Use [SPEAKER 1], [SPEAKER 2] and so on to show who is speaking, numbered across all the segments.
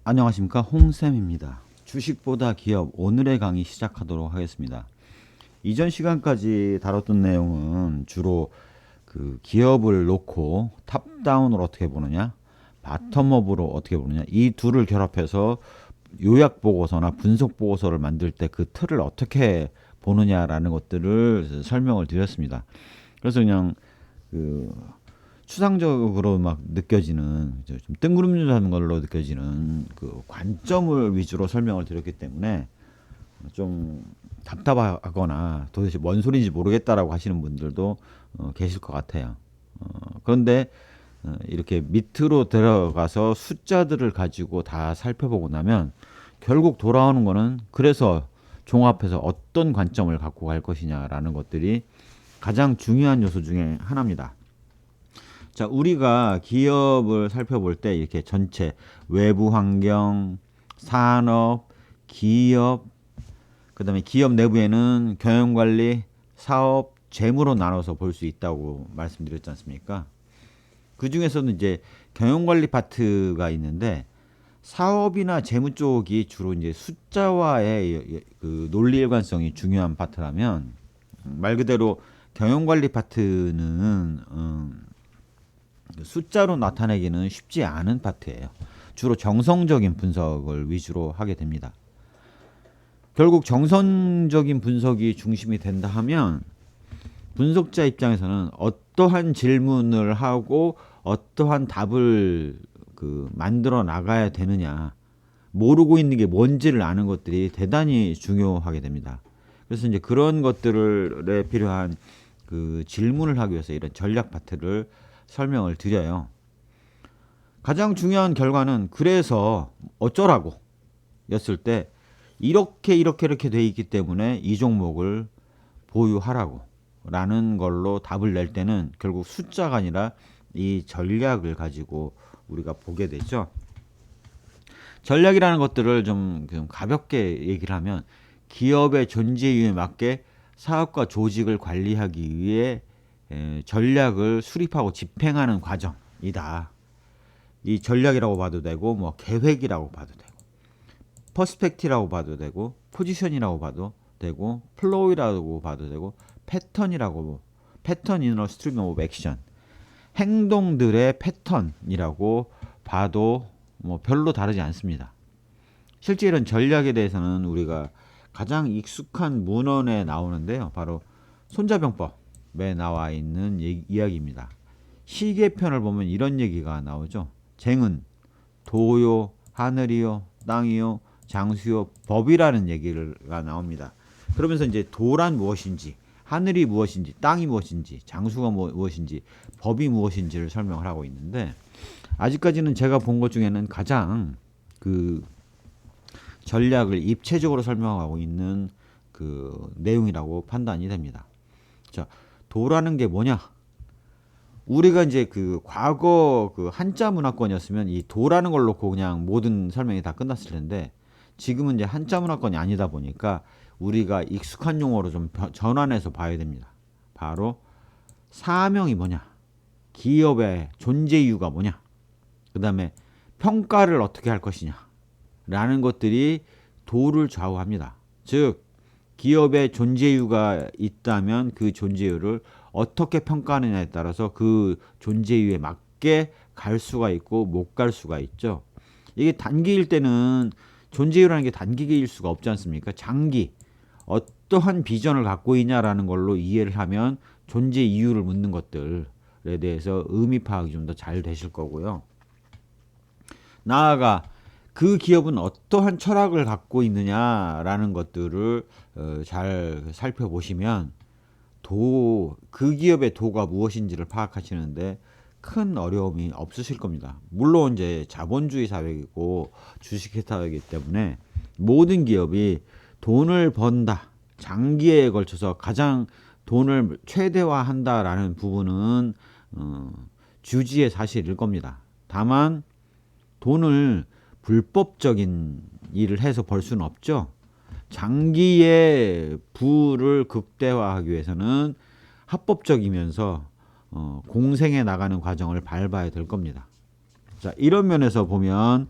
[SPEAKER 1] 안녕하십니까, 홍쌤입니다. 주식보다 기업, 오늘의 강의 시작하도록 하겠습니다. 이전 시간까지 다뤘던 내용은 주로 그 기업을 놓고 탑다운으로 어떻게 보느냐, 바텀업으로 어떻게 보느냐, 이 둘을 결합해서 요약 보고서나 분석 보고서를 만들 때 그 틀을 어떻게 보느냐라는 것들을 설명을 드렸습니다. 그래서 그냥 그 추상적으로 막 느껴지는 좀 뜬구름질하는 걸로 느껴지는 그 관점을 위주로 설명을 드렸기 때문에 좀 답답하거나 도대체 뭔 소리인지 모르겠다라고 하시는 분들도 계실 것 같아요. 그런데 이렇게 밑으로 들어가서 숫자들을 가지고 다 살펴보고 나면 결국 돌아오는 거는, 그래서 종합해서 어떤 관점을 갖고 갈 것이냐라는 것들이 가장 중요한 요소 중에 하나입니다. 자, 우리가 기업을 살펴볼 때 이렇게 전체 외부 환경, 산업, 기업, 그다음에 기업 내부에는 경영관리, 사업, 재무로 나눠서 볼 수 있다고 말씀드렸지 않습니까? 그 중에서는 이제 경영관리 파트가 있는데, 사업이나 재무 쪽이 주로 이제 숫자와의 그 논리 일관성이 중요한 파트라면, 말 그대로 경영관리 파트는 숫자로 나타내기는 쉽지 않은 파트예요. 주로 정성적인 분석을 위주로 하게 됩니다. 결국 정성적인 분석이 중심이 된다 하면 분석자 입장에서는 어떠한 질문을 하고 어떠한 답을 만들어 나가야 되느냐, 모르고 있는 게 뭔지를 아는 것들이 대단히 중요하게 됩니다. 그래서 이제 그런 것들에 필요한 그 질문을 하기 위해서 이런 전략 파트를 설명을 드려요. 가장 중요한 결과는 그래서 어쩌라고 였을 때 이렇게 돼 있기 때문에 이 종목을 보유하라고 라는 걸로 답을 낼 때는 결국 숫자가 아니라 이 전략을 가지고 우리가 보게 되죠. 전략이라는 것들을 좀 가볍게 얘기를 하면 기업의 존재 이유에 맞게 사업과 조직을 관리하기 위해 전략을 수립하고 집행하는 과정이다. 이 전략이라고 봐도 되고, 뭐 계획이라고 봐도 되고, 퍼스펙티라고 봐도 되고, 포지션이라고 봐도 되고, 플로우라고 봐도 되고, 패턴 이너 스트리밍 오브 액션, 행동들의 패턴이라고 봐도 뭐 별로 다르지 않습니다. 실제 이런 전략에 대해서는 우리가 가장 익숙한 문헌에 나오는데요, 바로 손자병법에 나와 있는 이야기입니다. 시계편을 보면 이런 얘기가 나오죠. 쟁은 도요, 하늘이요, 땅이요, 장수요, 법이라는 얘기가 나옵니다. 그러면서 이제 도란 무엇인지, 하늘이 무엇인지, 땅이 무엇인지, 장수가 무엇인지, 법이 무엇인지를 설명을 하고 있는데, 아직까지는 제가 본 것 중에는 가장 그 전략을 입체적으로 설명하고 있는 그 내용이라고 판단이 됩니다. 자, 도라는 게 뭐냐? 우리가 이제 그 과거 그 한자 문화권이었으면 이 도라는 걸 놓고 그냥 모든 설명이 다 끝났을 텐데, 지금은 이제 한자 문화권이 아니다 보니까 우리가 익숙한 용어로 좀 전환해서 봐야 됩니다. 바로 사명이 뭐냐? 기업의 존재 이유가 뭐냐? 그 다음에 평가를 어떻게 할 것이냐? 라는 것들이 도를 좌우합니다. 즉, 기업의 존재 이유가 있다면 그 존재 이유를 어떻게 평가하느냐에 따라서 그 존재 이유에 맞게 갈 수가 있고 못 갈 수가 있죠. 이게 단기일 때는 존재 이유라는 게 단기일 수가 없지 않습니까? 장기, 어떠한 비전을 갖고 있냐라는 걸로 이해를 하면 존재 이유를 묻는 것들에 대해서 의미 파악이 좀 더 잘 되실 거고요. 나아가 그 기업은 어떠한 철학을 갖고 있느냐라는 것들을 잘 살펴보시면 그 기업의 도가 무엇인지를 파악하시는데 큰 어려움이 없으실 겁니다. 물론 이제 자본주의 사회이고 주식회사이기 때문에 모든 기업이 돈을 번다, 장기에 걸쳐서 가장 돈을 최대화한다라는 부분은 주지의 사실일 겁니다. 다만 돈을 불법적인 일을 해서 벌 수는 없죠. 장기의 부를 극대화하기 위해서는 합법적이면서 공생해 나가는 과정을 밟아야 될 겁니다. 자, 이런 면에서 보면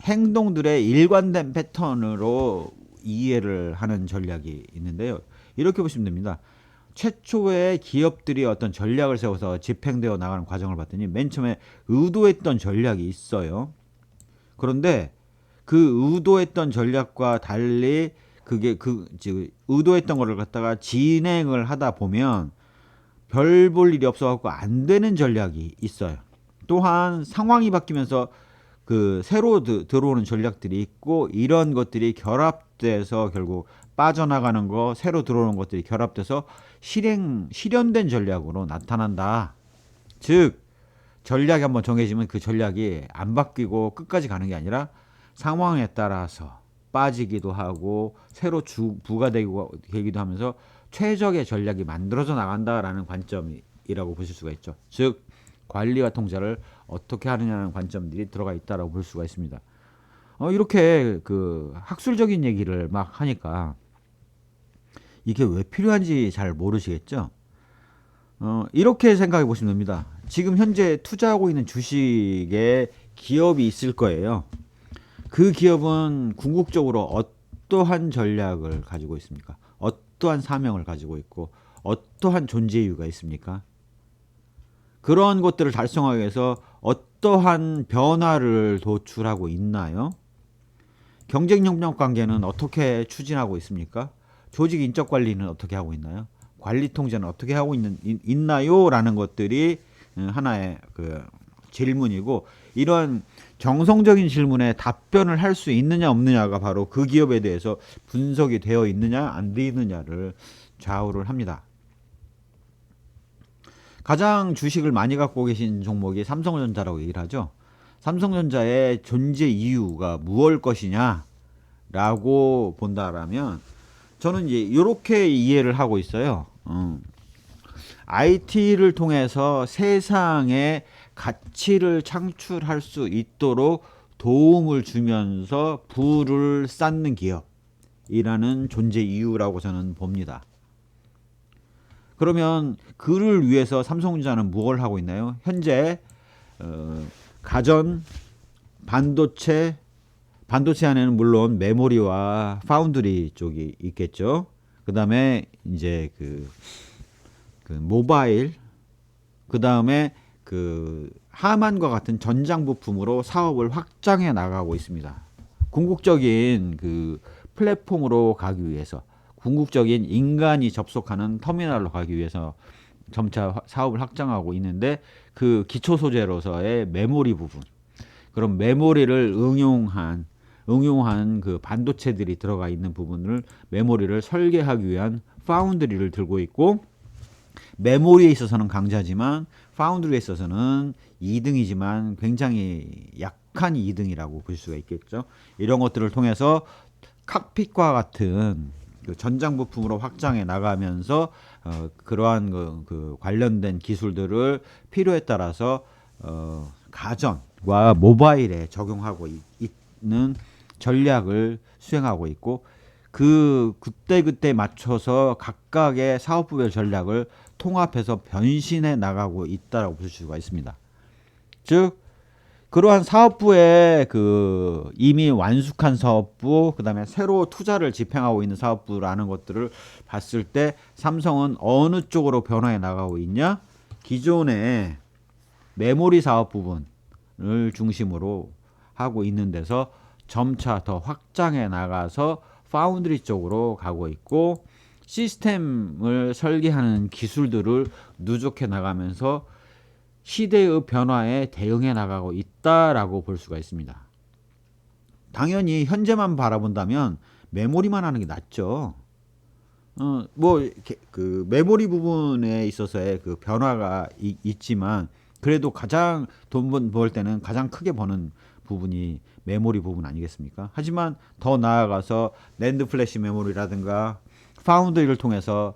[SPEAKER 1] 행동들의 일관된 패턴으로 이해를 하는 전략이 있는데요. 이렇게 보시면 됩니다. 최초에 기업들이 어떤 전략을 세워서 집행되어 나가는 과정을 봤더니 맨 처음에 의도했던 전략이 있어요. 그런데 그 의도했던 전략과 달리 그게 의도했던 거를 갖다가 진행을 하다 보면 별 볼 일이 없어갖고 안 되는 전략이 있어요. 또한 상황이 바뀌면서 그 새로 들어오는 전략들이 있고 이런 것들이 결합돼서 결국 빠져나가는 거, 새로 들어오는 것들이 결합돼서 실현된 전략으로 나타난다. 즉 전략이 한번 정해지면 그 전략이 안 바뀌고 끝까지 가는 게 아니라 상황에 따라서 빠지기도 하고 새로 부가되기도 하면서 최적의 전략이 만들어져 나간다라는 관점이라고 보실 수가 있죠. 즉 관리와 통제를 어떻게 하느냐는 관점들이 들어가 있다라고 볼 수가 있습니다. 이렇게 그 학술적인 얘기를 막 하니까 이게 왜 필요한지 잘 모르시겠죠? 이렇게 생각해 보시면 됩니다. 지금 현재 투자하고 있는 주식에 기업이 있을 거예요. 그 기업은 궁극적으로 어떠한 전략을 가지고 있습니까? 어떠한 사명을 가지고 있고 어떠한 존재 이유가 있습니까? 그런 것들을 달성하기 위해서 어떠한 변화를 도출하고 있나요? 경쟁 협력 관계는 어떻게 추진하고 있습니까? 조직 인적 관리는 어떻게 하고 있나요? 관리 통제는 어떻게 하고 있나요? 라는 것들이 하나의 그 질문이고, 이런 정성적인 질문에 답변을 할 수 있느냐 없느냐가 바로 그 기업에 대해서 분석이 되어 있느냐 안 되어 있느냐를 좌우를 합니다. 가장 주식을 많이 갖고 계신 종목이 삼성전자라고 얘기를 하죠. 삼성전자의 존재 이유가 무엇일 것이냐 라고 본다라면 저는 이제 이렇게 이해를 하고 있어요. IT를 통해서 세상에 가치를 창출할 수 있도록 도움을 주면서 부를 쌓는 기업이라는 존재 이유라고 저는 봅니다. 그러면 그를 위해서 삼성전자는 무엇을 하고 있나요? 현재 가전, 반도체 안에는 물론 메모리와 파운드리 쪽이 있겠죠. 그 다음에 이제 그 모바일, 그 다음에 그 하만과 같은 전장 부품으로 사업을 확장해 나가고 있습니다. 궁극적인 그 플랫폼으로 가기 위해서, 궁극적인 인간이 접속하는 터미널로 가기 위해서 점차 사업을 확장하고 있는데, 그 기초 소재로서의 메모리 부분, 그럼 메모리를 응용한 그 반도체들이 들어가 있는 부분을 메모리를 설계하기 위한 파운드리를 들고 있고, 메모리에 있어서는 강자지만 파운드리에 있어서는 2등이지만 굉장히 약한 2등이라고 볼 수가 있겠죠. 이런 것들을 통해서 칵핏과 같은 그 전장 부품으로 확장해 나가면서 그러한 그 관련된 기술들을 필요에 따라서 가전과 모바일에 적용하고 있는 전략을 수행하고 있고, 그때 맞춰서 각각의 사업부별 전략을 통합해서 변신해 나가고 있다라고 볼 수가 있습니다. 즉 그러한 사업부의 그 이미 완숙한 사업부, 그다음에 새로 투자를 집행하고 있는 사업부라는 것들을 봤을 때 삼성은 어느 쪽으로 변화해 나가고 있냐? 기존의 메모리 사업 부분을 중심으로 하고 있는 데서 점차 더 확장해 나가서 파운드리 쪽으로 가고 있고, 시스템을 설계하는 기술들을 누적해 나가면서 시대의 변화에 대응해 나가고 있다라고 볼 수가 있습니다. 당연히 현재만 바라본다면 메모리만 하는 게 낫죠. 그 메모리 부분에 있어서의 그 변화가 있지만, 그래도 가장 돈 벌 때는 가장 크게 버는 부분이 메모리 부분 아니겠습니까? 하지만 더 나아가서 낸드 플래시 메모리라든가 파운드리를 통해서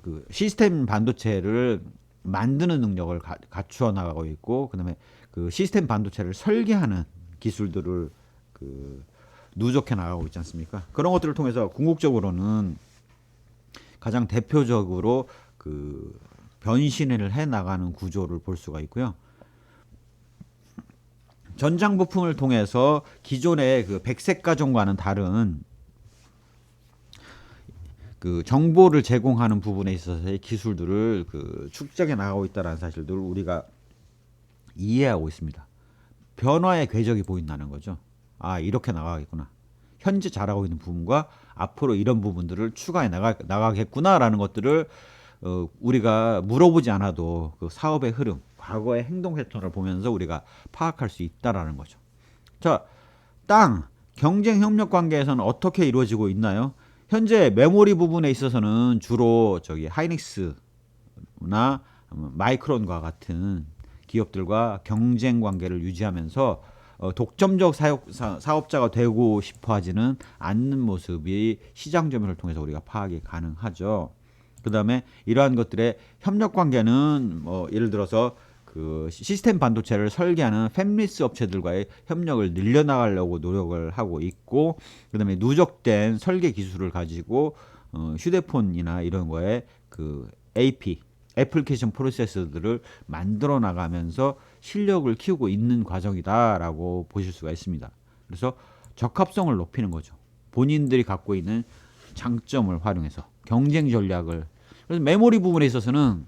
[SPEAKER 1] 그 시스템 반도체를 만드는 능력을 갖추어 나가고 있고, 그다음에 그 시스템 반도체를 설계하는 기술들을 그 누적해 나가고 있지 않습니까? 그런 것들을 통해서 궁극적으로는 가장 대표적으로 그 변신을 해 나가는 구조를 볼 수가 있고요. 전장 부품을 통해서 기존의 그 백색 가전과는 다른 그 정보를 제공하는 부분에 있어서의 기술들을 그 축적해 나가고 있다는 사실들을 우리가 이해하고 있습니다. 변화의 궤적이 보인다는 거죠. 아, 이렇게 나가겠구나. 현재 잘하고 있는 부분과 앞으로 이런 부분들을 추가해 나가겠구나라는 것들을 우리가 물어보지 않아도 그 사업의 흐름, 과거의 행동 패턴을 보면서 우리가 파악할 수 있다라는 거죠. 자, 땅 경쟁 협력 관계에서는 어떻게 이루어지고 있나요? 현재 메모리 부분에 있어서는 주로 저기 하이닉스나 마이크론과 같은 기업들과 경쟁 관계를 유지하면서 독점적 사업자가 되고 싶어 하지는 않는 모습이 시장 점유를 통해서 우리가 파악이 가능하죠. 그 다음에 이러한 것들의 협력 관계는 뭐 예를 들어서 그 시스템 반도체를 설계하는 팹리스 업체들과의 협력을 늘려나가려고 노력을 하고 있고, 그 다음에 누적된 설계 기술을 가지고 휴대폰이나 이런 거에 그 AP 애플리케이션 프로세서들을 만들어 나가면서 실력을 키우고 있는 과정이다라고 보실 수가 있습니다. 그래서 적합성을 높이는 거죠. 본인들이 갖고 있는 장점을 활용해서 경쟁 전략을. 그래서 메모리 부분에 있어서는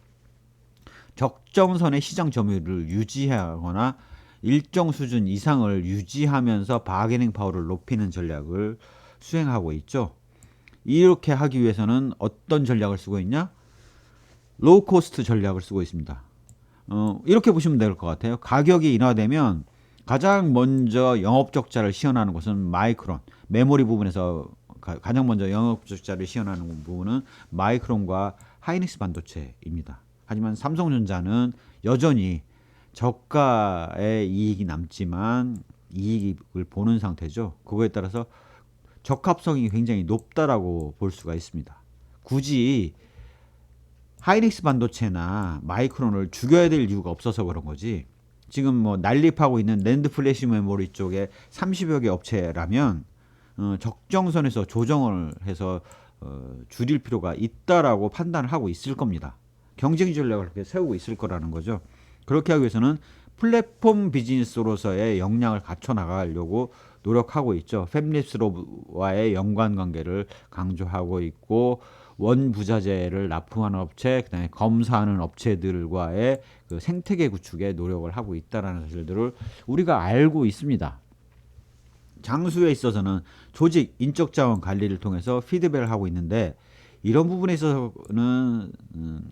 [SPEAKER 1] 적정선의 시장 점유율을 유지하거나 일정 수준 이상을 유지하면서 바게닝 파워를 높이는 전략을 수행하고 있죠. 이렇게 하기 위해서는 어떤 전략을 쓰고 있냐? 로우 코스트 전략을 쓰고 있습니다. 이렇게 보시면 될 것 같아요. 가격이 인하되면 가장 먼저 영업 적자를 시현하는 것은 마이크론, 메모리 부분에서 가장 먼저 영업 적자를 시현하는 부분은 마이크론과 하이닉스 반도체입니다. 하지만 삼성전자는 여전히 저가의 이익이 남지만 이익을 보는 상태죠. 그거에 따라서 적합성이 굉장히 높다라고 볼 수가 있습니다. 굳이 하이닉스 반도체나 마이크론을 죽여야 될 이유가 없어서 그런 거지. 지금 뭐 난립하고 있는 낸드 플래시 메모리 쪽에 30여 개 업체라면 적정선에서 조정을 해서 줄일 필요가 있다라고 판단을 하고 있을 겁니다. 경쟁 전략을 그렇게 세우고 있을 거라는 거죠. 그렇게 하기 위해서는 플랫폼 비즈니스로서의 역량을 갖춰 나가려고 노력하고 있죠. 팹립스와의 연관 관계를 강조하고 있고, 원부자재를 납품하는 업체, 그다음에 검사하는 업체들과의 그 생태계 구축에 노력을 하고 있다라는 사실들을 우리가 알고 있습니다. 장수에 있어서는 조직 인적 자원 관리를 통해서 피드백을 하고 있는데, 이런 부분에 있어서는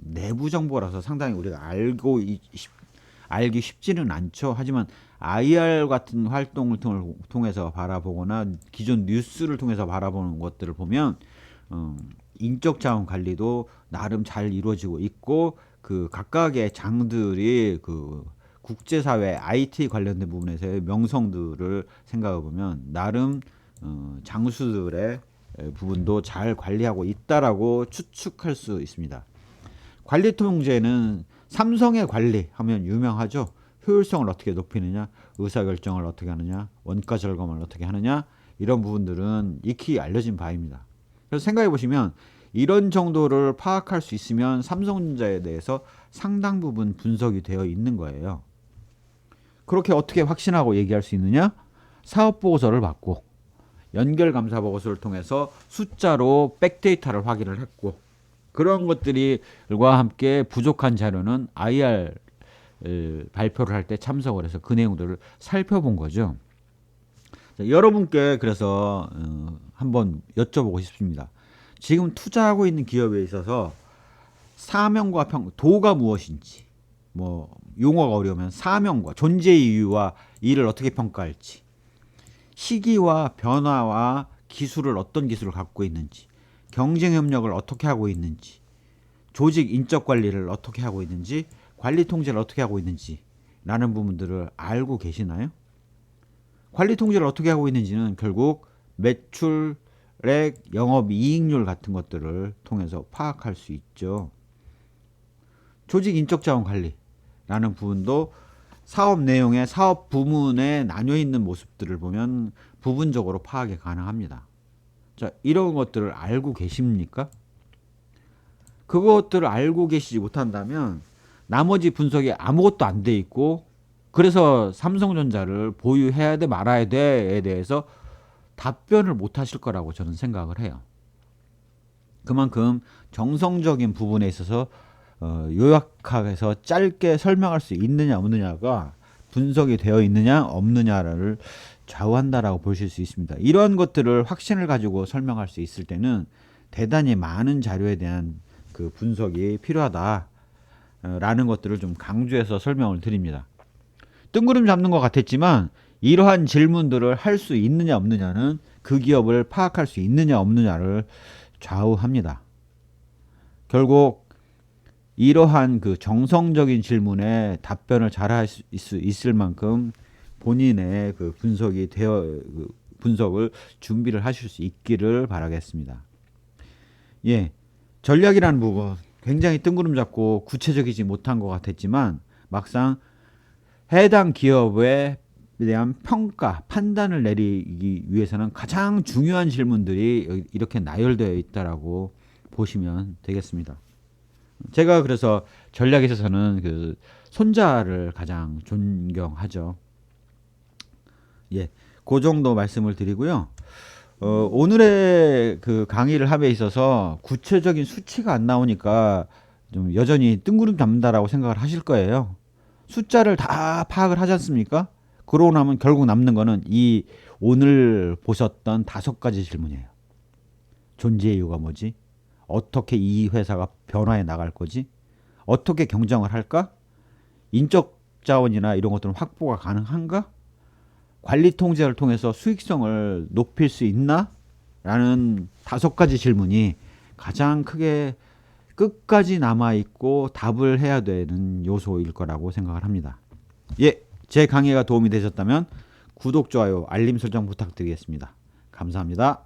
[SPEAKER 1] 내부 정보라서 상당히 우리가 알기 쉽지는 않죠. 하지만 IR 같은 활동을 통해서 바라보거나 기존 뉴스를 통해서 바라보는 것들을 보면 인적 자원 관리도 나름 잘 이루어지고 있고, 그 각각의 장들이 그 국제사회 IT 관련된 부분에서의 명성들을 생각해 보면 나름 장수들의 부분도 잘 관리하고 있다라고 추측할 수 있습니다. 관리 통제는 삼성의 관리하면 유명하죠. 효율성을 어떻게 높이느냐, 의사결정을 어떻게 하느냐, 원가 절감을 어떻게 하느냐, 이런 부분들은 익히 알려진 바입니다. 그래서 생각해 보시면 이런 정도를 파악할 수 있으면 삼성전자에 대해서 상당 부분 분석이 되어 있는 거예요. 그렇게 어떻게 확신하고 얘기할 수 있느냐? 사업보고서를 받고 연결감사보고서를 통해서 숫자로 백데이터를 확인을 했고, 그런 것들과 함께 부족한 자료는 IR 발표를 할 때 참석을 해서 그 내용들을 살펴본 거죠. 자, 여러분께 그래서 한번 여쭤보고 싶습니다. 지금 투자하고 있는 기업에 있어서 사명과 도가 무엇인지, 뭐 용어가 어려우면 사명과 존재 이유와 이를 어떻게 평가할지, 시기와 변화와 기술을 어떤 기술을 갖고 있는지, 경쟁 협력을 어떻게 하고 있는지, 조직 인적 관리를 어떻게 하고 있는지, 관리 통제를 어떻게 하고 있는지 라는 부분들을 알고 계시나요? 관리 통제를 어떻게 하고 있는지는 결국 매출액, 영업이익률 같은 것들을 통해서 파악할 수 있죠. 조직 인적 자원 관리라는 부분도 사업 내용의 사업 부문에 나뉘어 있는 모습들을 보면 부분적으로 파악이 가능합니다. 자, 이런 것들을 알고 계십니까? 그것들을 알고 계시지 못한다면 나머지 분석이 아무것도 안 돼 있고 그래서 삼성전자를 보유해야 돼 말아야 돼에 대해서 답변을 못 하실 거라고 저는 생각을 해요. 그만큼 정성적인 부분에 있어서 요약해서 짧게 설명할 수 있느냐 없느냐가 분석이 되어 있느냐 없느냐를 좌우한다라고 보실 수 있습니다. 이런 것들을 확신을 가지고 설명할 수 있을 때는 대단히 많은 자료에 대한 그 분석이 필요하다라는 것들을 좀 강조해서 설명을 드립니다. 뜬구름 잡는 것 같았지만 이러한 질문들을 할 수 있느냐 없느냐는 그 기업을 파악할 수 있느냐 없느냐를 좌우합니다. 결국 이러한 그 정성적인 질문에 답변을 잘할 수 있을 만큼 본인의 그 분석을 준비를 하실 수 있기를 바라겠습니다. 예, 전략이라는 부분 굉장히 뜬구름 잡고 구체적이지 못한 것 같았지만 막상 해당 기업에 대한 평가, 판단을 내리기 위해서는 가장 중요한 질문들이 이렇게 나열되어 있다라고 보시면 되겠습니다. 제가 그래서 전략에 있어서는 그 손자를 가장 존경하죠. 예, 그 정도 말씀을 드리고요. 오늘의 그 강의를 함에 있어서 구체적인 수치가 안 나오니까 좀 여전히 뜬구름 잡는다라고 생각을 하실 거예요. 숫자를 다 파악을 하지 않습니까? 그러고 나면 결국 남는 거는 이 오늘 보셨던 5가지 질문이에요. 존재 이유가 뭐지? 어떻게 이 회사가 변화해 나갈 거지? 어떻게 경쟁을 할까? 인적 자원이나 이런 것들은 확보가 가능한가? 관리 통제를 통해서 수익성을 높일 수 있나? 라는 5가지 질문이 가장 크게 끝까지 남아있고 답을 해야 되는 요소일 거라고 생각을 합니다. 예, 제 강의가 도움이 되셨다면 구독, 좋아요, 알림 설정 부탁드리겠습니다. 감사합니다.